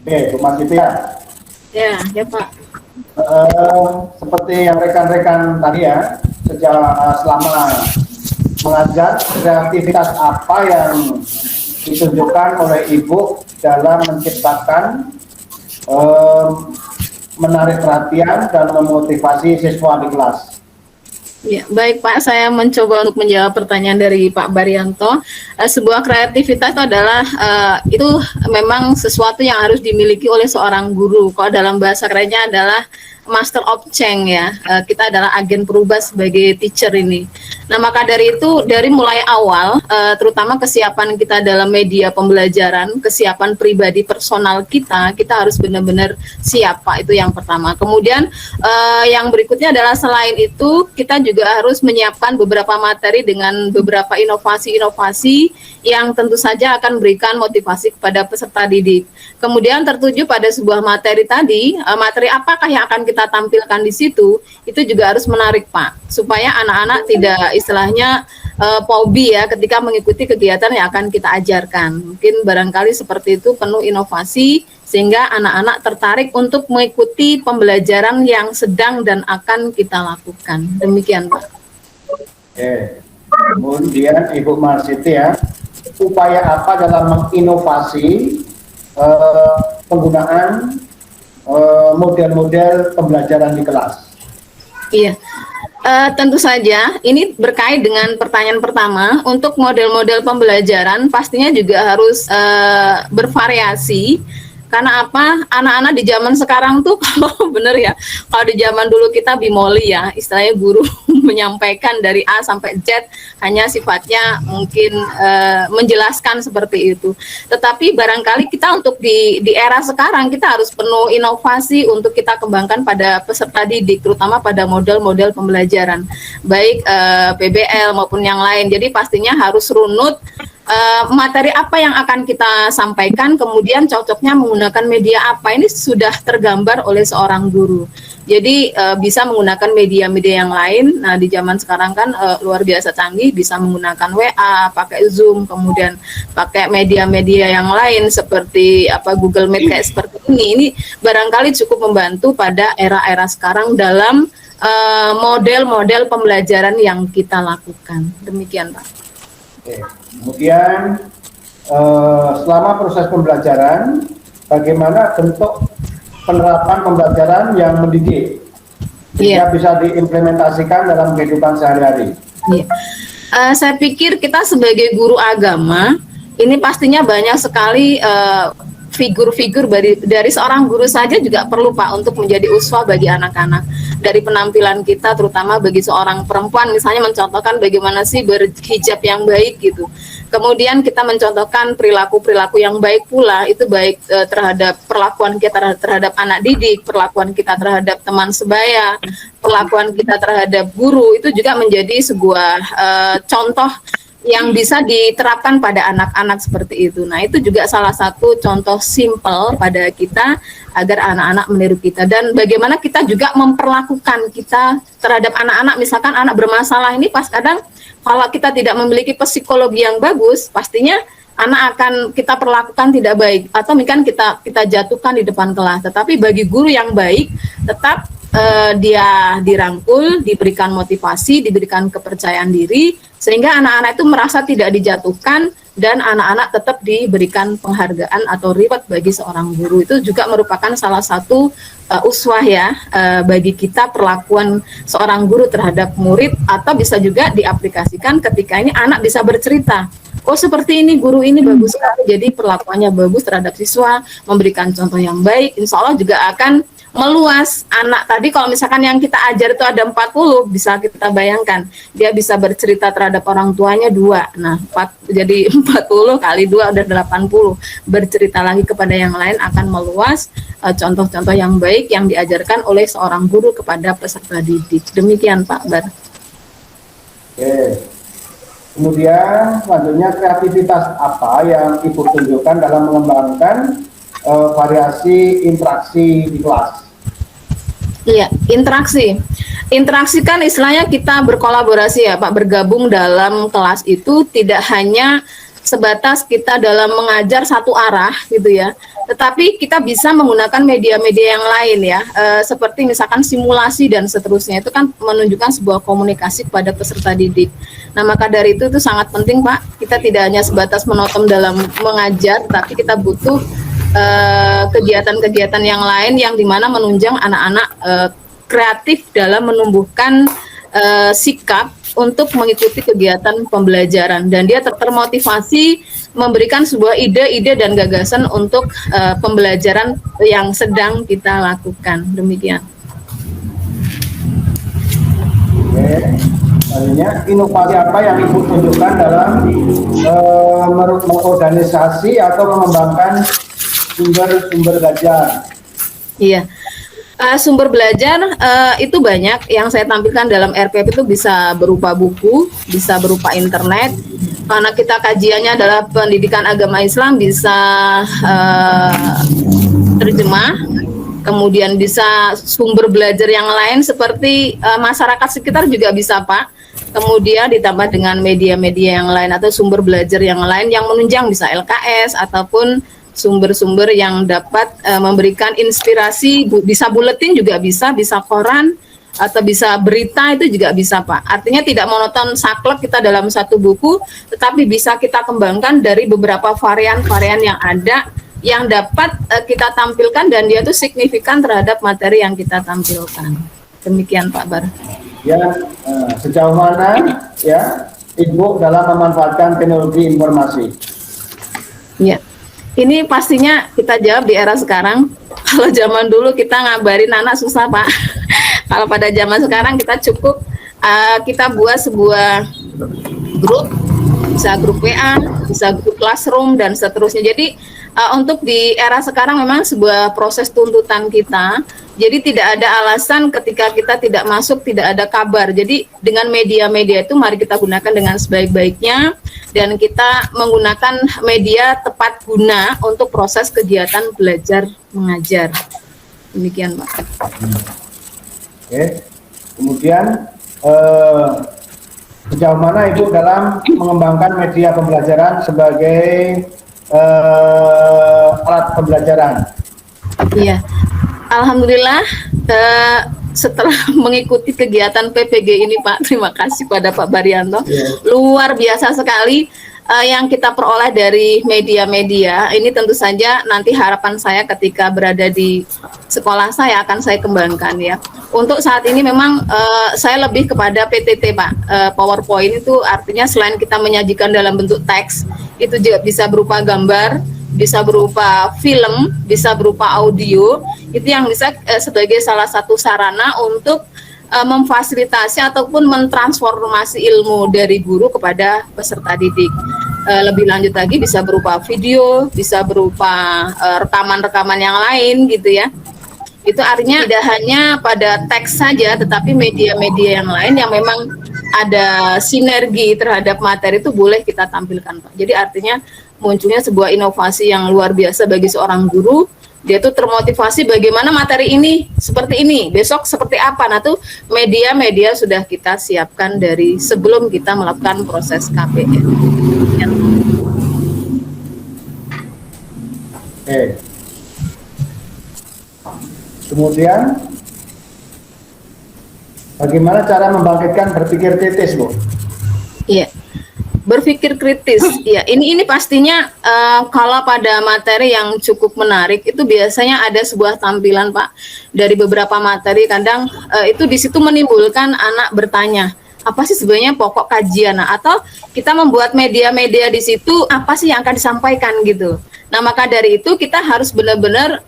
Oke, Bu Mas Siti ya. Ya, ya Pak. Seperti yang rekan-rekan tadi ya, selama mengajar, kreativitas apa yang ditunjukkan oleh Ibu dalam menciptakan, menarik perhatian dan memotivasi siswa di kelas? Ya, baik Pak, saya mencoba untuk menjawab pertanyaan dari Pak Baryanto. Sebuah kreativitas itu adalah itu memang sesuatu yang harus dimiliki oleh seorang guru. Kalau dalam bahasa kerennya adalah master of change ya. Kita adalah agen perubahan sebagai teacher ini. Nah, maka dari itu dari mulai awal terutama kesiapan kita dalam media pembelajaran, kesiapan pribadi personal kita harus benar-benar siap Pak, itu yang pertama. Kemudian yang berikutnya adalah selain itu kita juga harus menyiapkan beberapa materi dengan beberapa inovasi-inovasi yang tentu saja akan memberikan motivasi kepada peserta didik. Kemudian tertuju pada sebuah materi tadi, materi apakah yang akan kita tampilkan di situ, itu juga harus menarik Pak, supaya anak-anak tidak istilahnya fobi ya ketika mengikuti kegiatan yang akan kita ajarkan. Mungkin barangkali seperti itu, penuh inovasi sehingga anak-anak tertarik untuk mengikuti pembelajaran yang sedang dan akan kita lakukan. Demikian Pak. Oke. Kemudian Ibu Marsiti ya, upaya apa dalam menginovasi penggunaan model-model pembelajaran di kelas? Iya, tentu saja ini berkait dengan pertanyaan pertama. Untuk model-model pembelajaran pastinya juga harus bervariasi. Karena apa? Anak-anak di zaman sekarang tuh kalau bener ya, kalau di zaman dulu kita bimoli ya, istilahnya guru menyampaikan dari A sampai Z hanya sifatnya mungkin menjelaskan seperti itu. Tetapi barangkali kita untuk di era sekarang kita harus penuh inovasi untuk kita kembangkan pada peserta didik, terutama pada model-model pembelajaran, baik PBL maupun yang lain. Jadi pastinya harus runut materi apa yang akan kita sampaikan, kemudian cocoknya menggunakan media apa, ini sudah tergambar oleh seorang guru. Jadi bisa menggunakan media-media yang lain. Nah di zaman sekarang kan luar biasa canggih, bisa menggunakan WA, pakai Zoom, kemudian pakai media-media yang lain seperti Google Meet kayak seperti ini. Ini barangkali cukup membantu pada era-era sekarang dalam model-model pembelajaran yang kita lakukan. Demikian Pak. Oke. Kemudian selama proses pembelajaran, bagaimana bentuk penerapan pembelajaran yang mendidik sehingga bisa diimplementasikan dalam kehidupan sehari-hari? Saya pikir kita sebagai guru agama ini pastinya banyak sekali figur-figur dari seorang guru saja juga perlu Pak untuk menjadi uswah bagi anak-anak. Dari penampilan kita terutama bagi seorang perempuan misalnya mencontohkan bagaimana sih berhijab yang baik gitu. Kemudian kita mencontohkan perilaku-perilaku yang baik pula, itu baik terhadap perlakuan kita terhadap anak didik, perlakuan kita terhadap teman sebaya, perlakuan kita terhadap guru, itu juga menjadi sebuah contoh yang bisa diterapkan pada anak-anak seperti itu. Nah, itu juga salah satu contoh simpel pada kita agar anak-anak meniru kita. Dan bagaimana kita juga memperlakukan kita terhadap anak-anak, misalkan anak bermasalah ini pas kadang kalau kita tidak memiliki psikologi yang bagus, pastinya anak akan kita perlakukan tidak baik atau mungkin kita jatuhkan di depan kelas. Tetapi bagi guru yang baik, tetap dia dirangkul, diberikan motivasi, diberikan kepercayaan diri, sehingga anak-anak itu merasa tidak dijatuhkan dan anak-anak tetap diberikan penghargaan atau reward bagi seorang guru. Itu juga merupakan salah satu uswah ya bagi kita perlakuan seorang guru terhadap murid, atau bisa juga diaplikasikan ketika ini anak bisa bercerita. Oh seperti ini, guru ini bagus sekali, jadi perlakuannya bagus terhadap siswa, memberikan contoh yang baik, insya Allah juga akan meluas. Anak tadi kalau misalkan yang kita ajar itu ada 40, bisa kita bayangkan dia bisa bercerita terhadap orang tuanya 2, nah jadi 40 kali 2 udah 80, bercerita lagi kepada yang lain, akan meluas contoh-contoh yang baik yang diajarkan oleh seorang guru kepada peserta didik. Demikian Pak Bar. Oke. Kemudian selanjutnya, kreativitas apa yang Ibu tunjukkan dalam mengembangkan variasi interaksi di kelas? Iya, interaksi. Interaksi kan istilahnya kita berkolaborasi ya Pak, bergabung dalam kelas itu tidak hanya sebatas kita dalam mengajar satu arah gitu ya, tetapi kita bisa menggunakan media-media yang lain ya, seperti misalkan simulasi dan seterusnya, itu kan menunjukkan sebuah komunikasi kepada peserta didik. Nah, maka dari itu sangat penting Pak, kita tidak hanya sebatas menonton dalam mengajar, tapi kita butuh kegiatan-kegiatan yang lain yang dimana menunjang anak-anak kreatif dalam menumbuhkan sikap untuk mengikuti kegiatan pembelajaran, dan dia termotivasi memberikan sebuah ide-ide dan gagasan untuk pembelajaran yang sedang kita lakukan. Demikian. Oke, selanjutnya inovasi apa yang Ibu tunjukkan dalam mengorganisasi atau mengembangkan sumber-sumber belajar? Iya. Sumber belajar itu banyak yang saya tampilkan dalam RPP, itu bisa berupa buku, bisa berupa internet. Karena kita kajiannya adalah pendidikan agama Islam, bisa terjemah, kemudian bisa sumber belajar yang lain seperti masyarakat sekitar juga bisa Pak. Kemudian ditambah dengan media-media yang lain atau sumber belajar yang lain yang menunjang, bisa LKS ataupun sumber-sumber yang dapat memberikan inspirasi, bisa buletin juga bisa koran atau bisa berita, itu juga bisa Pak. Artinya tidak monoton saklek kita dalam satu buku, tetapi bisa kita kembangkan dari beberapa varian-varian yang ada yang dapat kita tampilkan dan dia itu signifikan terhadap materi yang kita tampilkan. Demikian Pak Bar. Ya, sejauh mana ya Ibu dalam memanfaatkan teknologi informasi? Ya. Ini pastinya kita jawab di era sekarang. Kalau zaman dulu kita ngabarin anak susah Pak. Kalau pada zaman sekarang kita cukup kita buat sebuah grup, bisa grup WA, bisa grup classroom dan seterusnya. Jadi untuk di era sekarang memang sebuah proses tuntutan kita. Jadi tidak ada alasan ketika kita tidak masuk, tidak ada kabar. Jadi dengan media-media itu mari kita gunakan dengan sebaik-baiknya, dan kita menggunakan media tepat guna untuk proses kegiatan belajar mengajar. Demikian Pak. Oke. Kemudian sejauh mana Ibu dalam mengembangkan media pembelajaran sebagai alat pembelajaran? Iya. Alhamdulillah setelah mengikuti kegiatan PPG ini Pak, terima kasih pada Pak Baryanto, luar biasa sekali yang kita peroleh dari media-media. Ini tentu saja nanti harapan saya ketika berada di sekolah saya akan saya kembangkan ya. Untuk saat ini memang saya lebih kepada PTT Pak, PowerPoint itu artinya selain kita menyajikan dalam bentuk teks, itu juga bisa berupa gambar, bisa berupa film, bisa berupa audio, itu yang bisa sebagai salah satu sarana untuk memfasilitasi ataupun mentransformasi ilmu dari guru kepada peserta didik. Lebih lanjut lagi bisa berupa video, bisa berupa rekaman-rekaman yang lain gitu ya. Itu artinya tidak hanya pada teks saja, tetapi media-media yang lain yang memang ada sinergi terhadap materi itu boleh kita tampilkan Pak. Jadi artinya munculnya sebuah inovasi yang luar biasa bagi seorang guru. Dia tuh termotivasi bagaimana materi ini seperti ini, besok seperti apa. Nah tuh media-media sudah kita siapkan dari sebelum kita melakukan proses KPR. Oke. Kemudian bagaimana cara membangkitkan berpikir kritis, Bu? Iya. Berpikir kritis, ya ini pastinya kalau pada materi yang cukup menarik itu biasanya ada sebuah tampilan Pak dari beberapa materi, kadang itu di situ menimbulkan anak bertanya apa sih sebenarnya pokok kajian, atau kita membuat media-media di situ apa sih yang akan disampaikan gitu. Nah maka dari itu kita harus benar-benar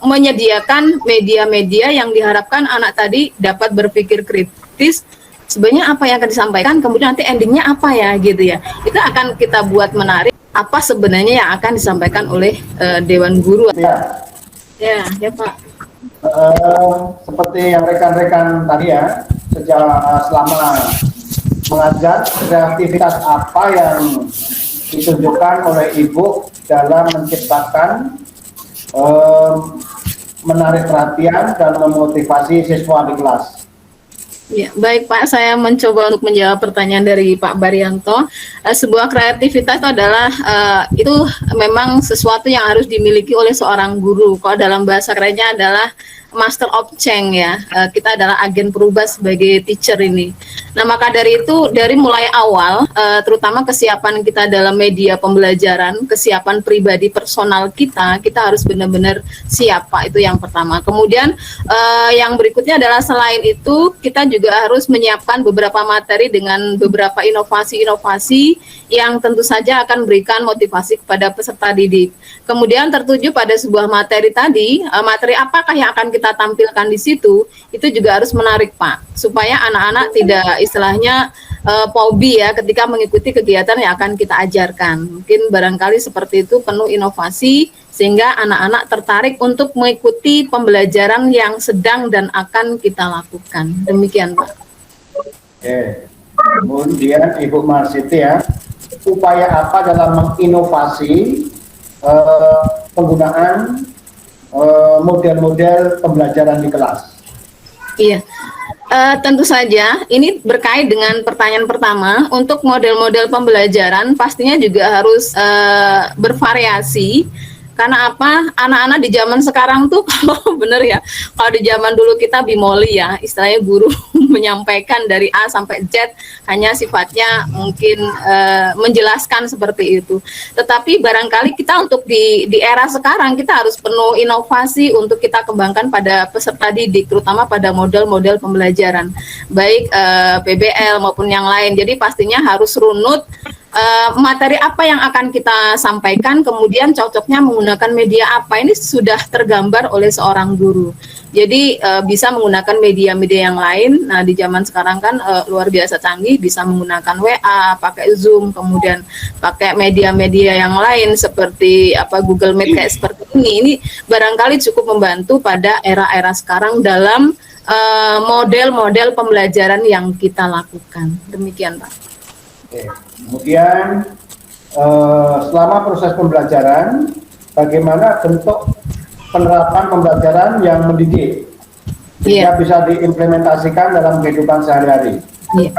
menyediakan media-media yang diharapkan anak tadi dapat berpikir kritis. Sebenarnya apa yang akan disampaikan, kemudian nanti endingnya apa ya gitu ya. Itu akan kita buat menarik apa sebenarnya yang akan disampaikan oleh Dewan Guru. Ya Pak. Seperti yang rekan-rekan tadi ya, selama mengajar, kreativitas apa yang ditunjukkan oleh Ibu dalam menciptakan menarik perhatian dan memotivasi siswa di kelas? Ya, baik Pak, saya mencoba untuk menjawab pertanyaan dari Pak Baryanto. Sebuah kreativitas itu adalah itu memang sesuatu yang harus dimiliki oleh seorang guru. Kalau dalam bahasa kerennya adalah master of change ya. Kita adalah agen perubahan sebagai teacher ini. Nah, maka dari itu dari mulai awal, terutama kesiapan kita dalam media pembelajaran, kesiapan pribadi personal kita, kita harus benar-benar siap Pak. Itu yang pertama. Kemudian yang berikutnya adalah selain itu kita juga harus menyiapkan beberapa materi dengan beberapa inovasi-inovasi yang tentu saja akan memberikan motivasi kepada peserta didik. Kemudian tertuju pada sebuah materi tadi, materi apakah yang akan kita tampilkan di situ, itu juga harus menarik Pak, supaya anak-anak tidak istilahnya hobi ya ketika mengikuti kegiatan yang akan kita ajarkan. Mungkin barangkali seperti itu, penuh inovasi sehingga anak-anak tertarik untuk mengikuti pembelajaran yang sedang dan akan kita lakukan. Demikian Pak. Oke. Kemudian Ibu Marsiti ya, upaya apa dalam menginovasi penggunaan model-model pembelajaran di kelas? Iya. Tentu saja ini berkait dengan pertanyaan pertama. Untuk model-model pembelajaran pastinya juga harus bervariasi. Karena apa? Anak-anak di zaman sekarang tuh kalau bener ya, kalau di zaman dulu kita bimoli ya, istilahnya guru menyampaikan dari A sampai Z hanya sifatnya mungkin menjelaskan seperti itu. Tetapi barangkali kita untuk di era sekarang kita harus penuh inovasi untuk kita kembangkan pada peserta didik, terutama pada model-model pembelajaran, baik PBL maupun yang lain. Jadi pastinya harus runut materi apa yang akan kita sampaikan, kemudian cocoknya menggunakan media apa, ini sudah tergambar oleh seorang guru. Jadi bisa menggunakan media-media yang lain. Nah di zaman sekarang kan luar biasa canggih, bisa menggunakan WA, pakai Zoom, kemudian pakai media-media yang lain seperti Google Meet kayak seperti ini. Ini barangkali cukup membantu pada era-era sekarang dalam model-model pembelajaran yang kita lakukan. Demikian Pak. Oke. Kemudian selama proses pembelajaran, bagaimana bentuk penerapan pembelajaran yang mendidik sehingga bisa diimplementasikan dalam kehidupan sehari-hari? Iya.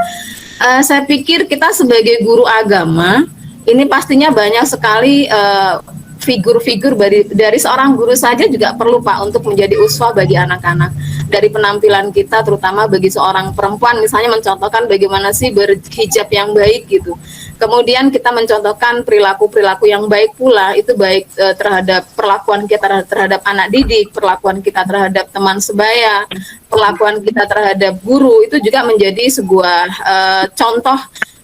Saya pikir kita sebagai guru agama ini pastinya banyak sekali figur-figur dari seorang guru saja juga perlu Pak untuk menjadi uswah bagi anak-anak. Dari penampilan kita terutama bagi seorang perempuan misalnya mencontohkan bagaimana sih berhijab yang baik gitu. Kemudian kita mencontohkan perilaku-perilaku yang baik pula, itu baik terhadap perlakuan kita terhadap anak didik, perlakuan kita terhadap teman sebaya, perlakuan kita terhadap guru, itu juga menjadi sebuah contoh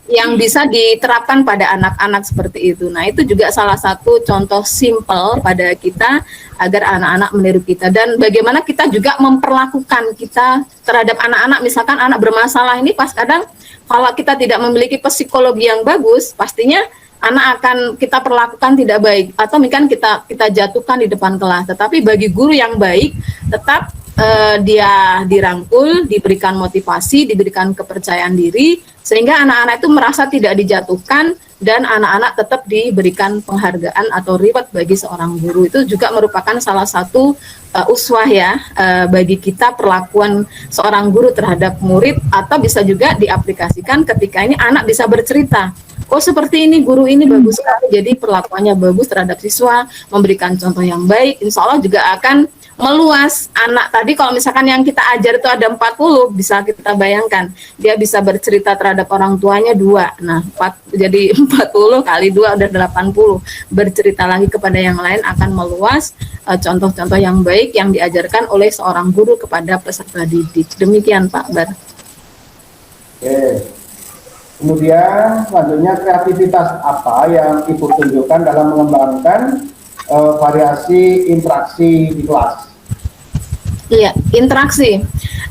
yang bisa diterapkan pada anak-anak seperti itu. Nah, itu juga salah satu contoh simpel pada kita agar anak-anak meniru kita. Dan bagaimana kita juga memperlakukan kita terhadap anak-anak, misalkan anak bermasalah ini pas kadang kalau kita tidak memiliki psikologi yang bagus, pastinya anak akan kita perlakukan tidak baik atau mungkin kita jatuhkan di depan kelas. Tetapi bagi guru yang baik, tetap dia dirangkul, diberikan motivasi, diberikan kepercayaan diri, sehingga anak-anak itu merasa tidak dijatuhkan dan anak-anak tetap diberikan penghargaan atau reward bagi seorang guru. Itu juga merupakan salah satu uswah ya bagi kita perlakuan seorang guru terhadap murid, atau bisa juga diaplikasikan ketika ini anak bisa bercerita. Oh seperti ini guru ini bagus sekali, jadi perlakuannya bagus terhadap siswa, memberikan contoh yang baik, insya Allah juga akan meluas. Anak tadi kalau misalkan yang kita ajar itu ada 40, bisa kita bayangkan dia bisa bercerita terhadap orang tuanya 2, nah jadi 40 kali 2 udah 80, bercerita lagi kepada yang lain, akan meluas contoh-contoh yang baik yang diajarkan oleh seorang guru kepada peserta didik. Demikian Pak Bar. Oke. Kemudian selanjutnya, kreativitas apa yang Ibu tunjukkan dalam mengembangkan variasi interaksi di kelas? Iya, interaksi.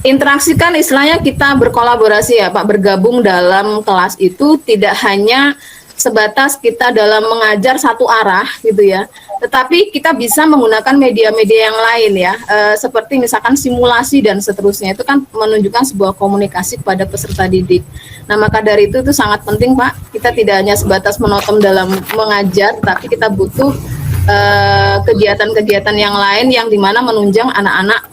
Interaksi kan istilahnya kita berkolaborasi ya Pak, bergabung dalam kelas itu tidak hanya sebatas kita dalam mengajar satu arah gitu ya, tetapi kita bisa menggunakan media-media yang lain ya, seperti misalkan simulasi dan seterusnya, itu kan menunjukkan sebuah komunikasi kepada peserta didik. Nah maka dari itu sangat penting Pak, kita tidak hanya sebatas menonton dalam mengajar, tapi kita butuh kegiatan-kegiatan yang lain yang dimana menunjang anak-anak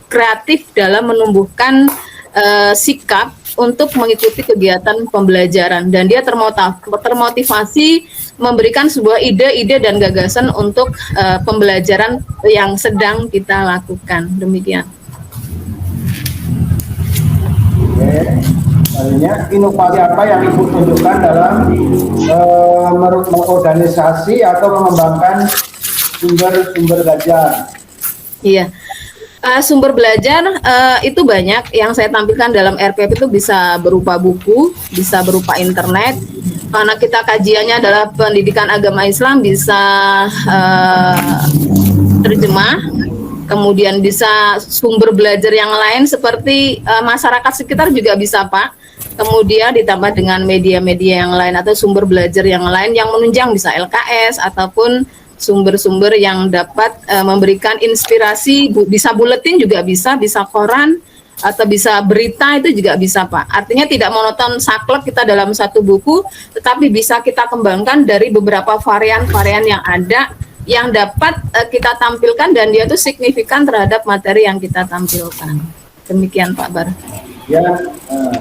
kreatif dalam menumbuhkan sikap untuk mengikuti kegiatan pembelajaran, dan dia termotivasi memberikan sebuah ide-ide dan gagasan untuk pembelajaran yang sedang kita lakukan. Demikian. Oke. Selanjutnya, inovasi apa yang Ibu tunjukkan dalam mengorganisasi atau mengembangkan sumber belajar? Iya. Sumber belajar itu banyak yang saya tampilkan dalam RPP, itu bisa berupa buku, bisa berupa internet. Karena kita kajiannya adalah pendidikan agama Islam, bisa terjemah, kemudian bisa sumber belajar yang lain seperti masyarakat sekitar juga bisa, Pak. Kemudian ditambah dengan media-media yang lain atau sumber belajar yang lain yang menunjang, bisa LKS ataupun sumber-sumber yang dapat memberikan inspirasi, bisa buletin juga bisa koran atau bisa berita, itu juga bisa, Pak. Artinya tidak monoton saklek kita dalam satu buku, tetapi bisa kita kembangkan dari beberapa varian-varian yang ada yang dapat kita tampilkan dan dia itu signifikan terhadap materi yang kita tampilkan. Demikian, Pak Bar. Ya,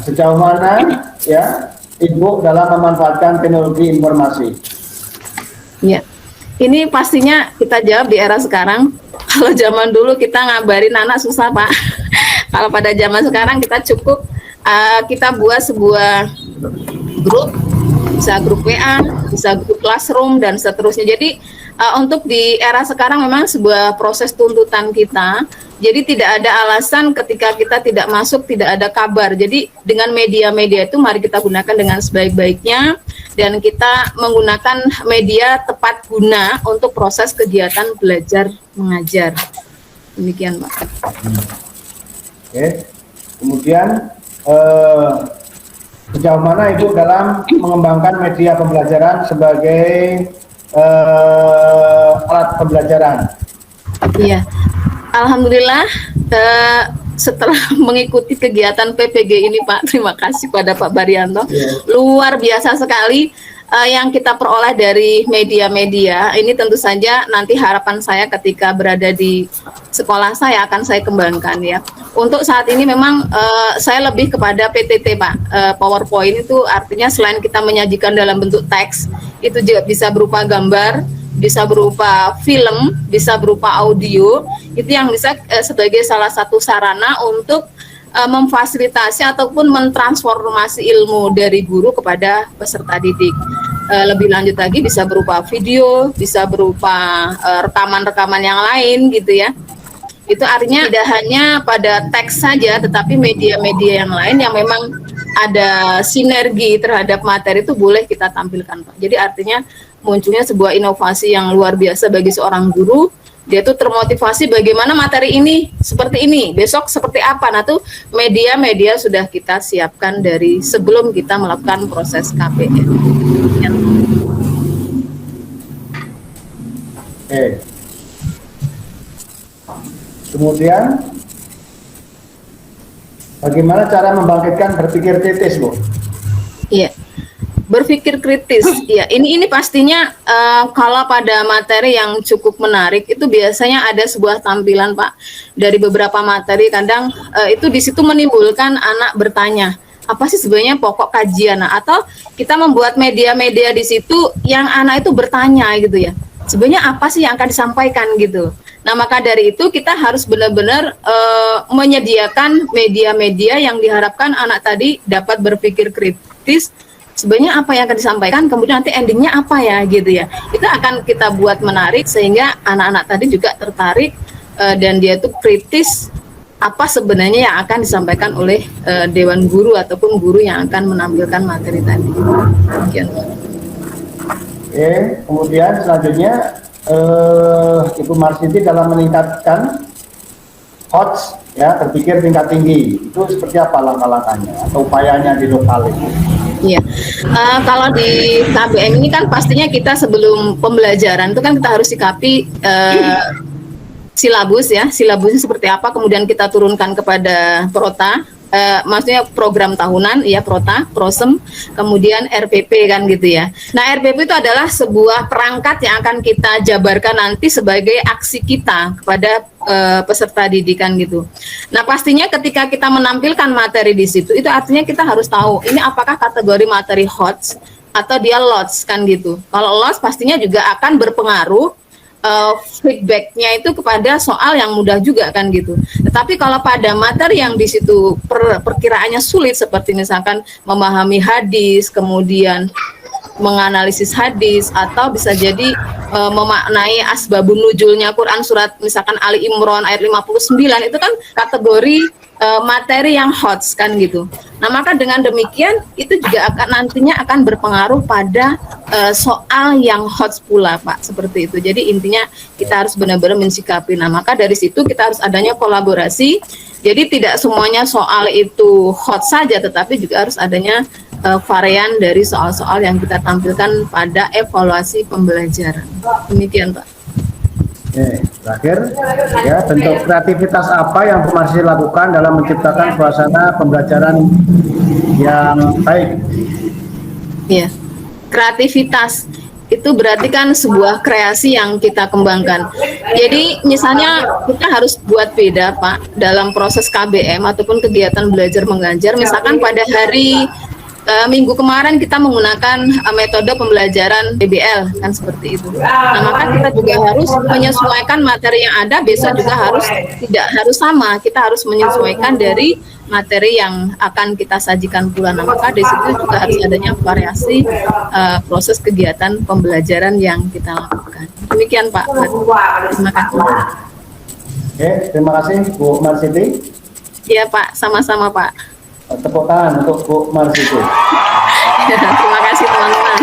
sejauh mana ya Ibu dalam memanfaatkan teknologi informasi? Ya. Ini pastinya kita jawab di era sekarang. Kalau zaman dulu kita ngabarin anak susah, Pak. Kalau pada zaman sekarang kita cukup kita buat sebuah grup, bisa grup WA, bisa grup classroom dan seterusnya. Jadi untuk di era sekarang memang sebuah proses tuntutan kita. Jadi tidak ada alasan ketika kita tidak masuk, tidak ada kabar. Jadi dengan media-media itu mari kita gunakan dengan sebaik-baiknya dan kita menggunakan media tepat guna untuk proses kegiatan belajar mengajar. Demikian, Pak. Oke. Kemudian sejauh mana Ibu dalam mengembangkan media pembelajaran sebagai alat pembelajaran? Iya. Alhamdulillah setelah mengikuti kegiatan PPG ini, Pak, terima kasih pada Pak Baryanto. Luar biasa sekali yang kita peroleh dari media-media. Ini tentu saja nanti harapan saya ketika berada di sekolah saya akan saya kembangkan ya. Untuk saat ini memang saya lebih kepada PTT, Pak. PowerPoint itu artinya selain kita menyajikan dalam bentuk teks, itu juga bisa berupa gambar, bisa berupa film, bisa berupa audio. Itu yang bisa sebagai salah satu sarana untuk memfasilitasi ataupun mentransformasi ilmu dari guru kepada peserta didik. Lebih lanjut lagi bisa berupa video, bisa berupa rekaman-rekaman yang lain gitu ya. Itu artinya tidak hanya pada teks saja, tetapi media-media yang lain yang memang ada sinergi terhadap materi itu boleh kita tampilkan, Pak. Jadi artinya munculnya sebuah inovasi yang luar biasa bagi seorang guru. Dia tuh termotivasi bagaimana materi ini seperti ini, besok seperti apa. Nah tuh media-media sudah kita siapkan dari sebelum kita melakukan proses KPM. Oke. Kemudian bagaimana cara membangkitkan berpikir kritis, Bu? Iya. Berpikir kritis, ya ini pastinya kalau pada materi yang cukup menarik itu biasanya ada sebuah tampilan, Pak, dari beberapa materi. Kadang itu di situ menimbulkan anak bertanya, apa sih sebenarnya pokok kajian? Nah, atau kita membuat media-media di situ yang anak itu bertanya gitu ya, sebenarnya apa sih yang akan disampaikan gitu. Nah maka dari itu kita harus benar-benar menyediakan media-media yang diharapkan anak tadi dapat berpikir kritis. Sebenarnya apa yang akan disampaikan, kemudian nanti endingnya apa ya gitu ya. Itu akan kita buat menarik sehingga anak-anak tadi juga tertarik dan dia tuh kritis apa sebenarnya yang akan disampaikan oleh dewan guru ataupun guru yang akan menampilkan materi tadi. Demikian. Oke, kemudian selanjutnya Ibu Marsiti dalam meningkatkan HOTS ya, berpikir tingkat tinggi, itu seperti apa langkah-langkahnya atau upayanya di lokal itu? Iya, kalau di KBM ini kan pastinya kita sebelum pembelajaran itu kan kita harus sikapi silabus ya, silabusnya seperti apa, kemudian kita turunkan kepada Prota maksudnya program tahunan, ya Prota, Prosem, kemudian RPP kan gitu ya. Nah RPP itu adalah sebuah perangkat yang akan kita jabarkan nanti sebagai aksi kita kepada peserta didikan gitu. Nah pastinya ketika kita menampilkan materi di situ, itu artinya kita harus tahu ini apakah kategori materi HOTS atau dia LOTS kan gitu. Kalau LOTS pastinya juga akan berpengaruh feedbacknya itu kepada soal yang mudah juga kan gitu. Tetapi kalau pada materi yang di situ perkiraannya sulit seperti misalkan memahami hadis, kemudian menganalisis hadis, atau bisa jadi memaknai asbabun nuzulnya Quran surat misalkan Ali Imran ayat 59, itu kan kategori materi yang HOTS kan gitu. Nah maka dengan demikian itu juga akan nantinya akan berpengaruh pada soal yang HOTS pula Pak, seperti itu. Jadi intinya kita harus benar-benar mensikapi. Nah maka dari situ kita harus adanya kolaborasi. Jadi tidak semuanya soal itu HOTS saja, tetapi juga harus adanya varian dari soal-soal yang kita tampilkan pada evaluasi pembelajaran. Demikian Pak. Oke, terakhir ya, bentuk kreativitas apa yang Bu Marsi lakukan dalam menciptakan suasana pembelajaran yang baik? Ya, kreativitas itu berarti kan sebuah kreasi yang kita kembangkan. Jadi misalnya kita harus buat beda Pak dalam proses KBM ataupun kegiatan belajar mengajar. Misalkan pada hari minggu kemarin kita menggunakan metode pembelajaran PBL kan seperti itu. Nah maka kita juga harus menyesuaikan materi yang ada, besok juga tidak harus sama. Kita harus menyesuaikan dari materi yang akan kita sajikan pula. Nah maka di situ juga harus adanya variasi proses kegiatan pembelajaran yang kita lakukan. Demikian Pak. Terima kasih. Oke, terima kasih Bu Marsiti. Iya Pak, sama-sama Pak. Tepuk tangan untuk Bu Marsiti. Terima kasih teman-teman.